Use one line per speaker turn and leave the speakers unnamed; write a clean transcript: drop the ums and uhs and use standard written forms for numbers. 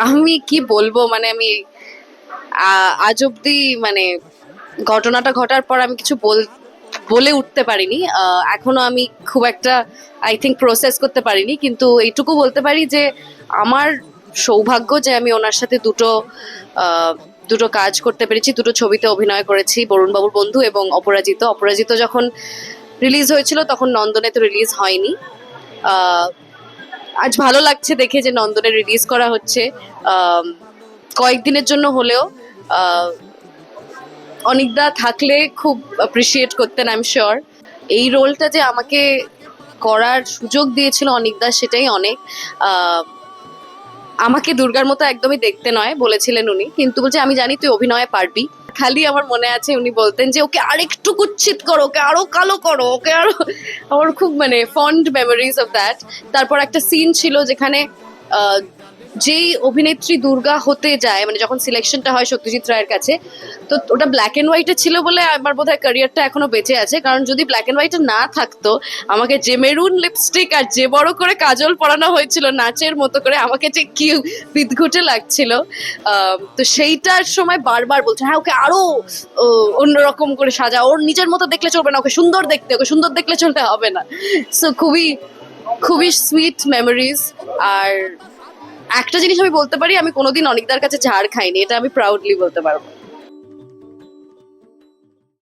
আমি কি বলবো, মানে আমি আজ অব্দি মানে ঘটনাটা ঘটার পর আমি কিছু বলে উঠতে পারিনি। এখনো আমি খুব একটা আই থিঙ্ক প্রসেস করতে পারিনি, কিন্তু এইটুকু বলতে পারি যে আমার সৌভাগ্য যে আমি ওনার সাথে আহ, দুটো কাজ করতে পেরেছি, দুটো ছবিতে অভিনয় করেছি, বরুণ বাবুর বন্ধু এবং অপরাজিত। অপরাজিত যখন রিলিজ হয়েছিল তখন নন্দনে তো রিলিজ হয়নি। আহ, আজ ভালো লাগছে দেখে যে নন্দনে রিলিজ করা হচ্ছে, আহ, কয়েকদিনের জন্য হলেও। আহ, অনিকদা থাকলে খুব অ্যাপ্রিসিয়েট করতেন, আই এম শিওর। এই রোলটা যে আমাকে করার সুযোগ দিয়েছিল অনিকদা, সেটাই অনেক। আহ, আমাকে দুর্গার মতো একদমই দেখতে নয় বলেছিলেন উনি, কিন্তু বলছে আমি জানি তুই অভিনয়ে পারবি। খালি আমার মনে আছে উনি বলতেন যে ওকে আরেকটু কুৎসিত করো, ওকে আরো কালো করো, ওকে আরো। আমার খুব মানে ফন্ড মেমোরিজ অফ দ্যাট। তারপর একটা সিন ছিল যেখানে আহ, যেই অভিনেত্রী দুর্গা হতে যায়, মানে যখন সিলেকশনটা হয় সত্যজিৎ রায়ের কাছে, তো ওটা ব্ল্যাক এন্ড হোয়াইটে ছিল বলে আমার বোধহয় ক্যারিয়ারটা এখনো বেঁচে আছে। কারণ যদি ব্ল্যাক এন্ড হোয়াইটে না থাকতো, আমাকে যে মেরুন লিপস্টিক আর যে বড় করে কাজল পরানো হয়েছিল নাচের মতো করে, আমাকে যে কি বিদঘুটে লাগছিল। তো সেইটার সময় বারবার বলছে হ্যাঁ ওকে আরো অন্যরকম করে সাজা, ওর নিজের মতো দেখলে চলবে না, ওকে সুন্দর দেখতে, ওকে সুন্দর দেখলে চলতে হবে না। সো খুবই খুবই সুইট মেমোরিজ। আর একটা জিনিস আমি বলতে পারি, আমি কোনোদিন অনিকদার কাছে ঝাড় খাইনি, এটা আমি প্রাউডলি বলতে পারবো।